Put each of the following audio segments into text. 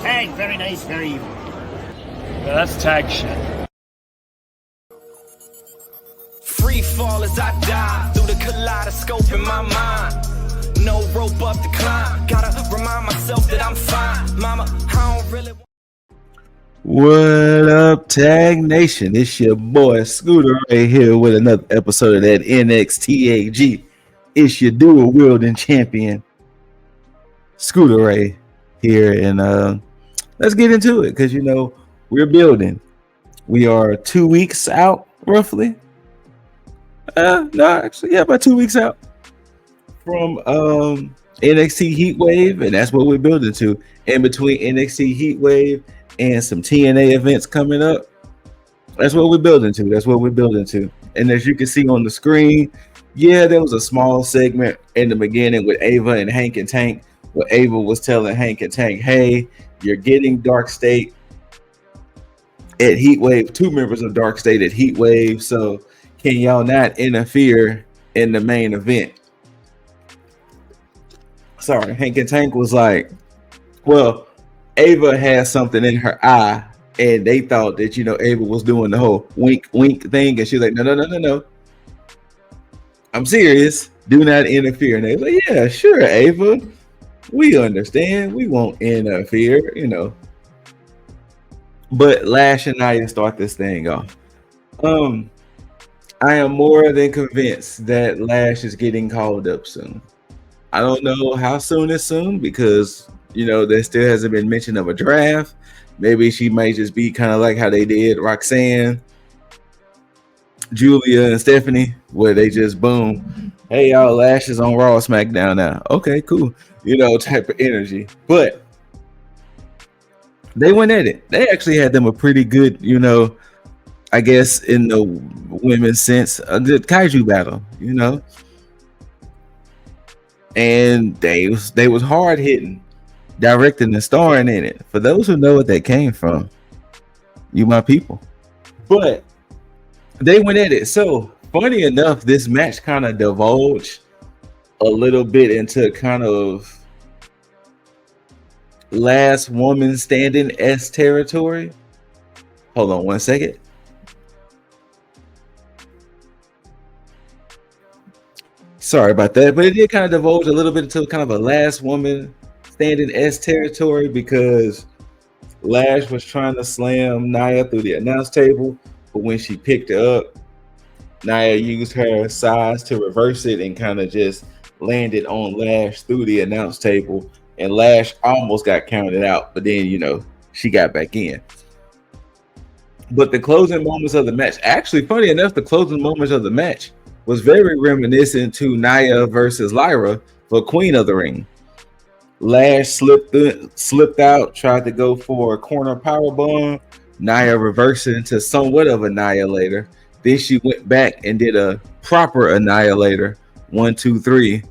T.A.G, very nice, very evil. Yeah, that's T.A.G shit. Free fall as I die through the kaleidoscope in my mind. No rope up to climb. Gotta remind myself that I'm fine. Mama, I don't really. What up, T.A.G Nation? It's your boy ScooterRay here with another episode of that NXT.A.G. It's your dual wielding champion, ScooterRay here, and let's get into it because we're building. We are 2 weeks out, roughly. About 2 weeks out from NXT Heatwave, and that's what we're building to. In between NXT Heatwave and some TNA events coming up, that's what we're building to. And as you can see on the screen, there was a small segment in the beginning with Ava and Hank and Tank, where Ava was telling Hank and Tank, hey, you're getting DarkState at Heatwave, 2 members of DarkState at Heatwave, so can y'all not interfere in the main event? Sorry, Hank and Tank was like, well, Ava had something in her eye, and they thought that, Ava was doing the whole wink, wink thing, and she's like, no. I'm serious. Do not interfere. And they was like, yeah, sure, Ava. We understand. We won't interfere, But Lash and Nia start this thing off. I am more than convinced that Lash is getting called up soon. I don't know how soon is soon because there still hasn't been mention of a draft. Maybe she might just be kind of like how they did Roxanne, Julia, and Stephanie, where they just boom, hey y'all, Lash is on Raw or SmackDown now. Okay, cool. Type of energy. But they went at it. They actually had them a pretty good, I guess in the women's sense, a good kaiju battle, and they was hard hitting, directing and starring in it. For those who know what that came from, you my people. But they went at it. So funny enough, this match kind of divulged a little bit into kind of last woman standing S territory. Hold on one second. Sorry about that, but it did kind of divulge a little bit into kind of a last woman standing S territory because Lash was trying to slam Nia through the announce table, but when she picked her up, Nia used her size to reverse it and kind of just landed on Lash through the announce table, and Lash almost got counted out, but then she got back in. But the closing moments of the match, actually funny enough, the closing moments of the match was very reminiscent to Nia versus Lyra for Queen of the Ring. Lash slipped out, tried to go for a corner powerbomb. Nia reversed it into somewhat of annihilator. Then she went back and did a proper annihilator. 1, 2, 3.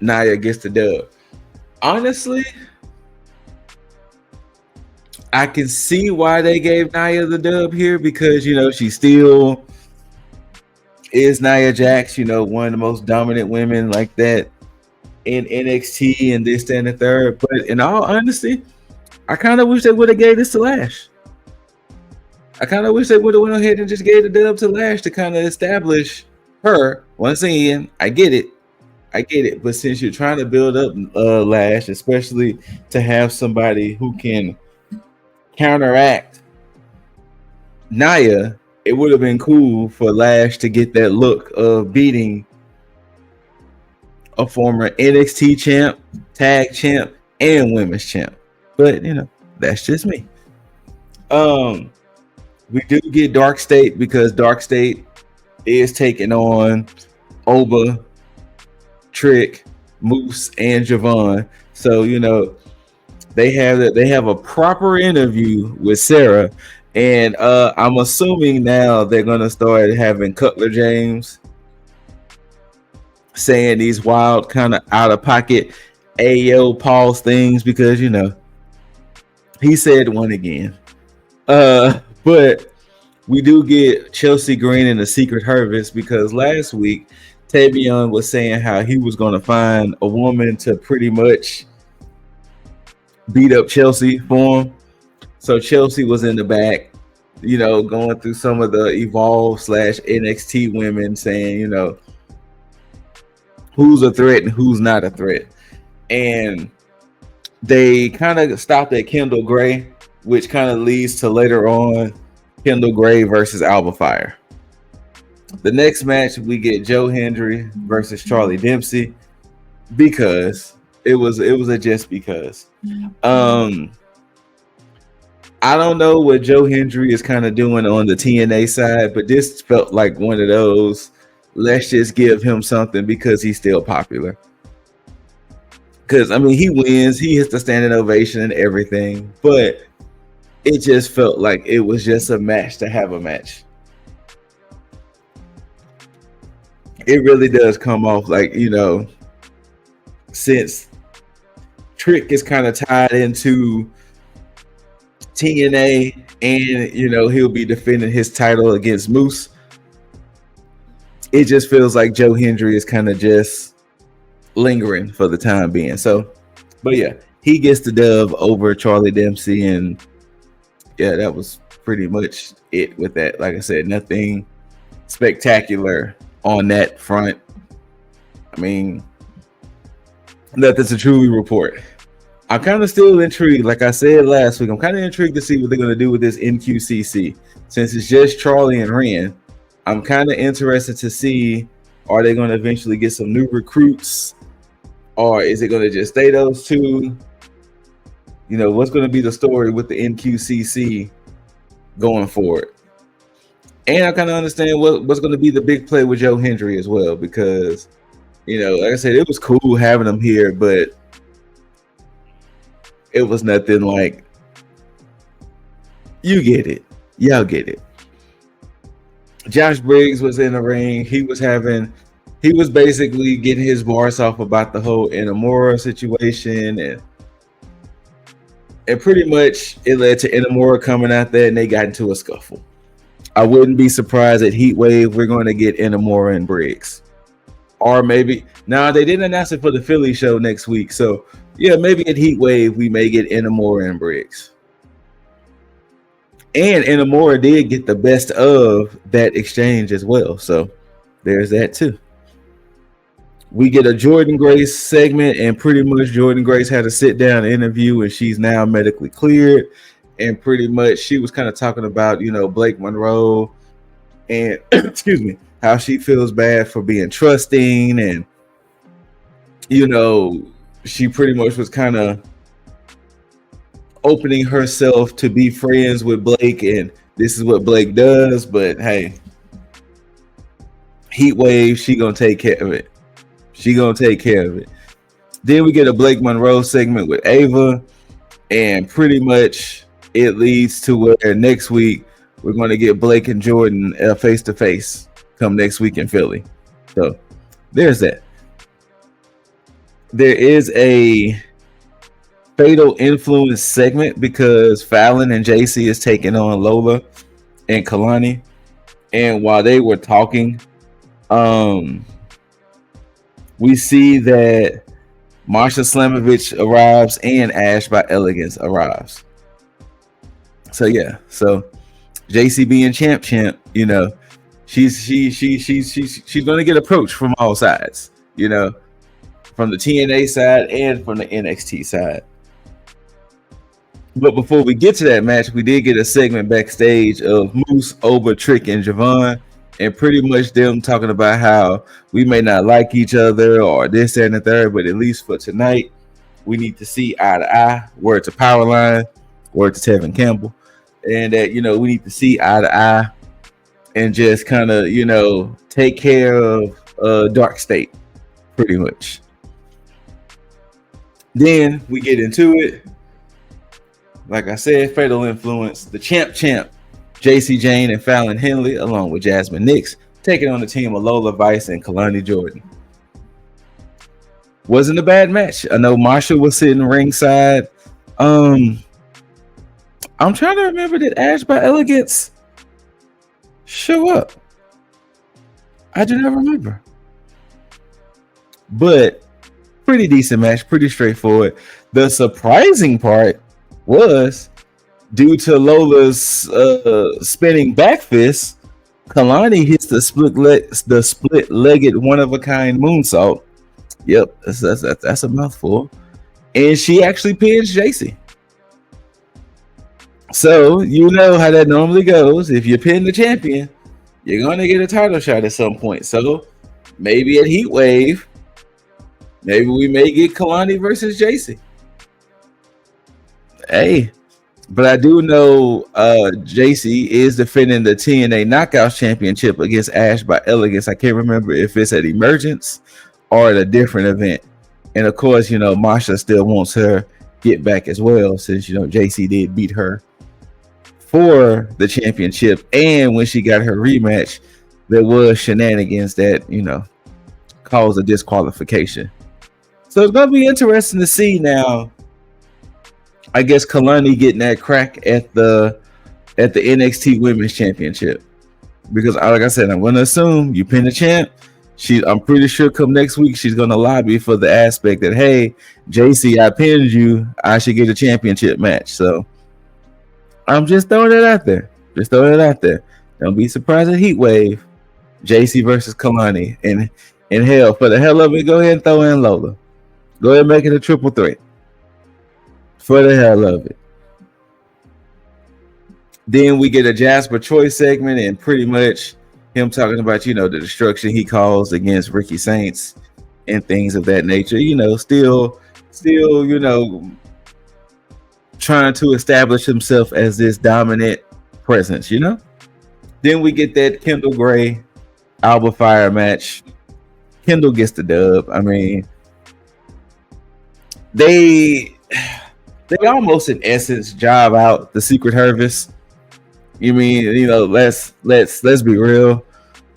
Nia gets the dub. Honestly, I can see why they gave Nia the dub here because she still is Nia Jax, one of the most dominant women like that in NXT and this, that, and the third. But in all honesty, I kind of wish they would have gave this to Lash. I kind of wish they would have went ahead and just gave the dub to Lash to kind of establish her. Once again, I get it. But since you're trying to build up Lash, especially to have somebody who can counteract Nia, it would have been cool for Lash to get that look of beating a former NXT champ, tag champ, and women's champ. But that's just me. We do get DarkState because DarkState is taking on Oba, Trick, Moose, and Javon. So they have a proper interview with Sarah. And I'm assuming now they're going to start having Cutler James saying these wild kind of out of pocket AO pause things because, he said one again. But we do get Chelsea Green and the Secret Harvest because last week Tavion was saying how he was going to find a woman to pretty much beat up Chelsea for him. So Chelsea was in the back, you know, going through some of the Evolve / NXT women saying, you know, who's a threat and who's not a threat. And they kind of stopped at Kendall Gray, which kind of leads to later on Kendall Gray versus Alba Fire. The next match, we get Joe Hendry versus Charlie Dempsey because it was a just because. I don't know what Joe Hendry is kind of doing on the TNA side, but this felt like one of those, let's just give him something because he's still popular. Because, I mean, he wins, he hits the standing ovation and everything, but it just felt like it was just a match to have a match. It really does come off like, you know, since Trick is kind of tied into TNA and, you know, he'll be defending his title against Moose, it just feels like Joe Hendry is kind of just lingering for the time being. So, but yeah, he gets the dub over Charlie Dempsey, and yeah, that was pretty much it with that. Like I said, nothing spectacular on that front. I mean, nothing to truly report. I'm kind of still intrigued. Like I said last week, I'm kind of intrigued to see what they're going to do with this NQCC. Since it's just Charlie and Ren, I'm kind of interested to see, are they going to eventually get some new recruits? Or is it going to just stay those two? You know, what's going to be the story with the NQCC going forward? And I kind of understand what's going to be the big play with Joe Hendry as well, because, you know, like I said, it was cool having him here, but it was nothing like, you get it. Y'all get it. Josh Briggs was in the ring. He was basically getting his bars off about the whole Inamura situation, and pretty much it led to Inamura coming out there and they got into a scuffle. I wouldn't be surprised at Heat Wave we're going to get Inamura and Briggs. Or maybe, now they didn't announce it for the Philly show next week, so yeah, maybe at Heat Wave we may get Inamura and Briggs. And Inamura did get the best of that exchange as well, so there's that too. We get a Jordan Grace segment, and pretty much Jordan Grace had a sit-down interview, and she's now medically cleared. And pretty much she was kind of talking about, you know, Blake Monroe and excuse me, how she feels bad for being trusting, and you know, she pretty much was kind of opening herself to be friends with Blake, and this is what Blake does. But hey, Heat Wave, she gonna take care of it. Then we get a Blake Monroe segment with Ava, and pretty much it leads to where next week we're going to get Blake and Jordan face to face come next week in Philly. So there's that. There is a Fatal Influence segment because Fallon and JC is taking on Lola and Kalani, and while they were talking, we see that Marsha Slamovich arrives and Ash by Elegance arrives. So yeah, so JC being champ, you know, she's going to get approached from all sides, you know, from the TNA side and from the NXT side. But before we get to that match, we did get a segment backstage of Moose, Oba, Trick, and Javon, and pretty much them talking about how we may not like each other or this, that, and the third, but at least for tonight, we need to see eye to eye. Word to Powerline, word to Tevin Campbell. And that, you know, we need to see eye to eye and just kind of, you know, take care of DarkState, pretty much. Then we get into it. Like I said, Fatal Influence, the champ, JC Jane and Fallon Henley, along with Jasmine Nix, taking on the team of Lola Vice and Kalani Jordan. Wasn't a bad match. I know Marsha was sitting ringside. I'm trying to remember, did Ash by Elegance show up? I do not remember. But pretty decent match, pretty straightforward. The surprising part was due to Lola's spinning back fist, Kalani hits the split-legged one-of-a-kind moonsault. Yep, that's a mouthful. And she actually pins JC. So you know how that normally goes. If you pin the champion, you're gonna get a title shot at some point. So maybe at Heat Wave, maybe we may get Kalani versus JC. Hey, but I do know JC is defending the TNA Knockouts Championship against Ash by Elegance. I can't remember if it's at Emergence or at a different event. And of course, you know, Masha still wants her get back as well, since, you know, JC did beat her for the championship. And when she got her rematch, there was shenanigans that, you know, caused a disqualification. So it's going to be interesting to see now. I guess Kalani getting that crack at the NXT Women's Championship, because like I said, I'm going to assume you pin the champ. I'm pretty sure come next week she's going to lobby for the aspect that, hey, JC, I pinned you, I should get a championship match. So I'm just throwing it out there. Don't be surprised at Heat Wave, JC versus Kalani, and hell, for the hell of it, go ahead and throw in Lola. Go ahead and make it a triple threat. For the hell of it. Then we get a Jasper Choice segment, and pretty much him talking about, you know, the destruction he caused against Ricky Saints and things of that nature. You know, still, you know, trying to establish himself as this dominant presence, you know. Then we get that Kendall Gray Alba Fire match. Kendall gets the dub. I mean, they almost in essence job out the Secret Harvest. You mean, you know, let's be real.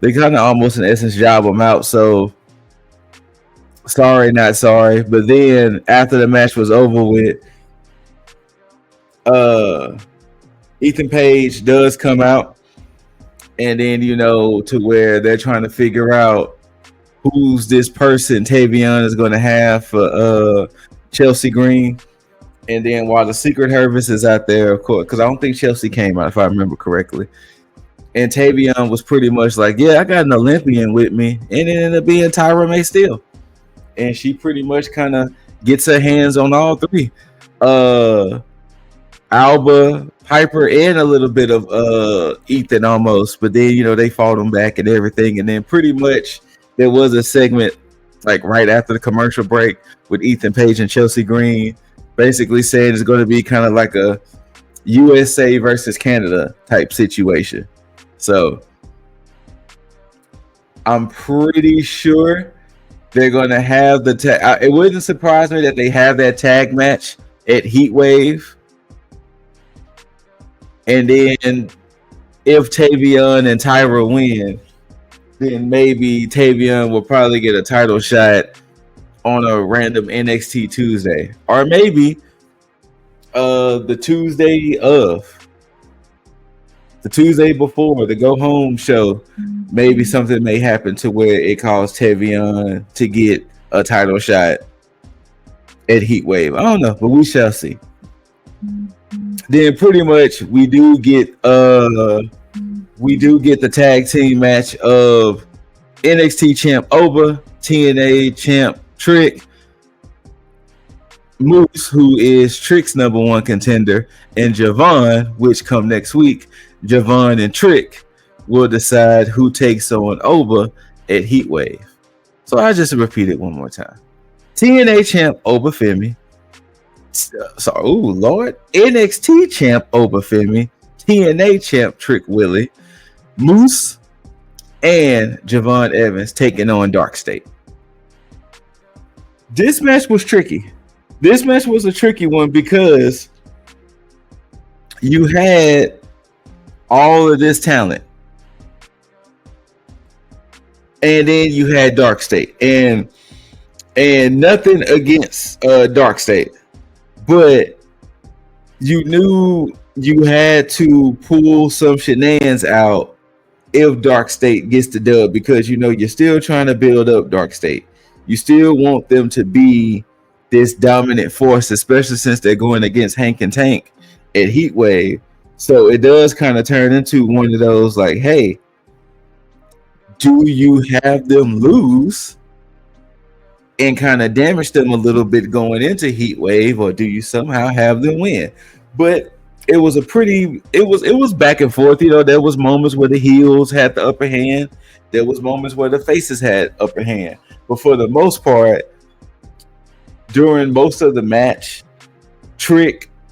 They kind of almost in essence job them out. So sorry, not sorry. But then after the match was over with, Ethan Page does come out, and then, you know, to where they're trying to figure out who's this person Tavion is going to have for Chelsea Green. And then while the Secret Harvest is out there, of course, because I don't think Chelsea came out, if I remember correctly. And Tavion was pretty much like, yeah, I got an Olympian with me. And it ended up being Tyra May Steele. And she pretty much kind of gets her hands on all three. Alba, Piper, and a little bit of Ethan almost. But then, you know, they fought them back and everything. And then pretty much there was a segment like right after the commercial break with Ethan Page and Chelsea Green, basically saying it's going to be kind of like a USA versus Canada type situation. So I'm pretty sure they're going to have the tag. It wouldn't surprise me that they have that tag match at Heat Wave. And then if Tavion and Tyra win, then maybe Tavion will probably get a title shot on a random NXT Tuesday, or maybe the Tuesday before the go home show. Maybe something may happen to where it caused Tavion to get a title shot at Heat Wave. I don't know, but we shall see. Then pretty much we do get the tag team match of NXT champ Oba, TNA champ Trick, Moose, who is Trick's number one contender, and Javon, which come next week. Javon and Trick will decide who takes on Oba at Heat Wave. So I just repeat it one more time. TNA champ Oba Femi. NXT champ Oba Femi, TNA champ Trick Willie, Moose, and Javon Evans taking on DarkState. This match was tricky. This match was a tricky one because you had all of this talent, and then you had DarkState, and nothing against DarkState, but you knew you had to pull some shenanigans out if DarkState gets the dub, because you know you're still trying to build up DarkState. you still want them to be this dominant force, especially since they're going against Hank and Tank at Heatwave. So it does kind of turn into one of those like, hey, do you have them lose and kind of damage them a little bit going into Heatwave, or do you somehow have them win? But it was it was back and forth. You know, there was moments where the heels had the upper hand. There was moments where the faces had upper hand. But for the most part, during most of the match, Oba,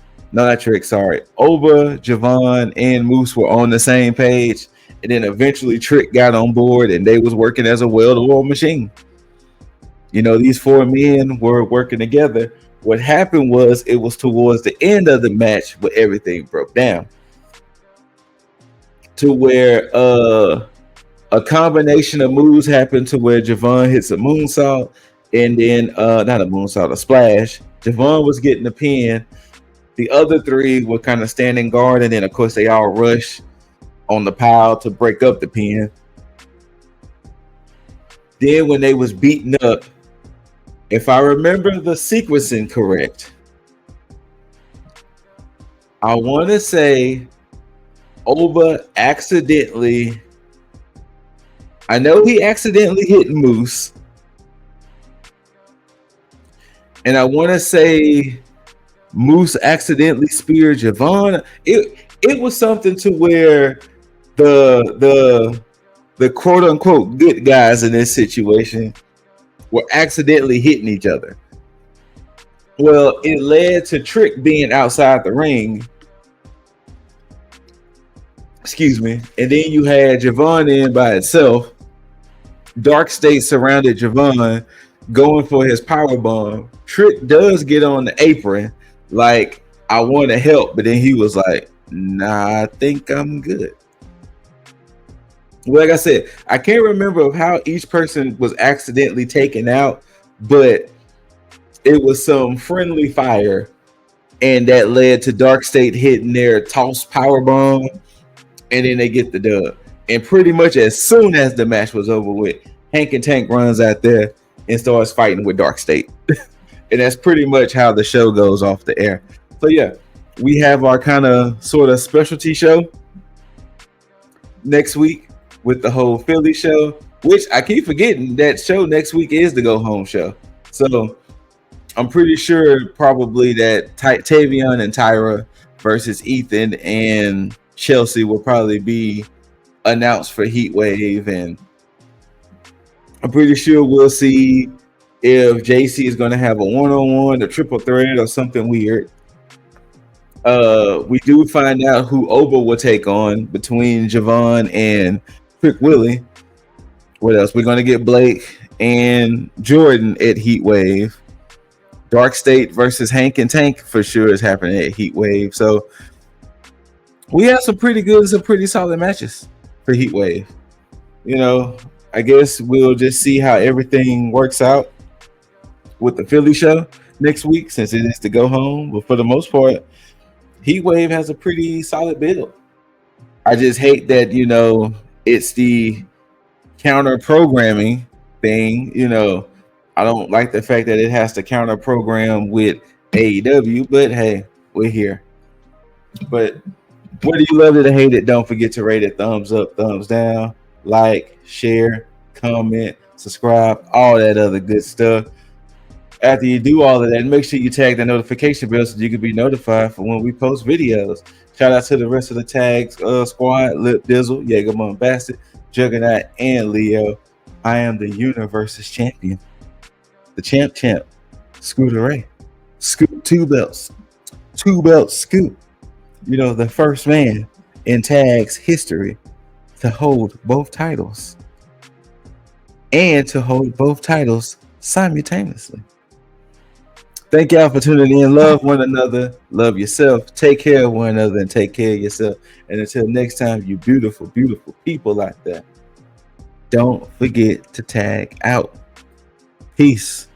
Javon, and Moose were on the same page. And then eventually Trick got on board and they was working as a well-oiled machine. You know, these four men were working together. What happened was it was towards the end of the match where everything broke down. To where a combination of moves happened to where Javon hits a moonsault and then not a moonsault, a splash. Javon was getting the pin. The other three were kind of standing guard, and then of course they all rush on the pile to break up the pin. Then when they was beaten up, if I remember the sequencing correct, I want to say Oba accidentally, I know he accidentally hit Moose, and I want to say Moose accidentally speared Javon. It was something to where the quote unquote good guys in this situation were accidentally hitting each other. Well, it led to Trick being outside the ring. Excuse me. And then you had Javon in by itself. DarkState surrounded Javon, going for his power bomb. Trick does get on the apron, like, I want to help, but then he was like, nah, I think I'm good. Like I said, I can't remember how each person was accidentally taken out, but it was some friendly fire, and that led to DarkState hitting their toss power bomb, and then they get the dub. And pretty much as soon as the match was over with, Hank and Tank runs out there and starts fighting with DarkState. And that's pretty much how the show goes off the air. So yeah, we have our kind of sort of specialty show next week with the whole Philly show, which I keep forgetting that show next week is the go home show. So I'm pretty sure probably that Tavion and Tyra versus Ethan and Chelsea will probably be announced for Heatwave, and I'm pretty sure we'll see if JC is going to have a one-on-one, a triple threat, or something weird. We do find out who Oba will take on between Javon and Quick Willie. What else? We're going to get Blake and Jordan at Heatwave. DarkState versus Hank and Tank for sure is happening at Heatwave. So we have some pretty solid matches for Heatwave. You know, I guess we'll just see how everything works out with the Philly show next week, since it is to go home. But for the most part, Heatwave has a pretty solid build. I just hate that, you know, it's the counter programming thing. You know, I don't like the fact that it has to counter program with AEW, but hey, we're here. But whether you love it or hate it, don't forget to rate it thumbs up, thumbs down, like, share, comment, subscribe, all that other good stuff. After you do all of that, make sure you tag the notification bell so you can be notified for when we post videos. Shout out to the rest of the tags squad: Lip Dizzle, Jägermon Bastard, Juggernaut, and Leo. I am the Universe's champion, the champ, ScooterRay. Scoot 2 belts, 2 belts, Scoot. You know, the first man in Tag's history to hold both titles, and to hold both titles simultaneously. Thank y'all for tuning in. Love one another. Love yourself. Take care of one another and take care of yourself. And until next time, you beautiful, beautiful people out there, don't forget to tag out. Peace.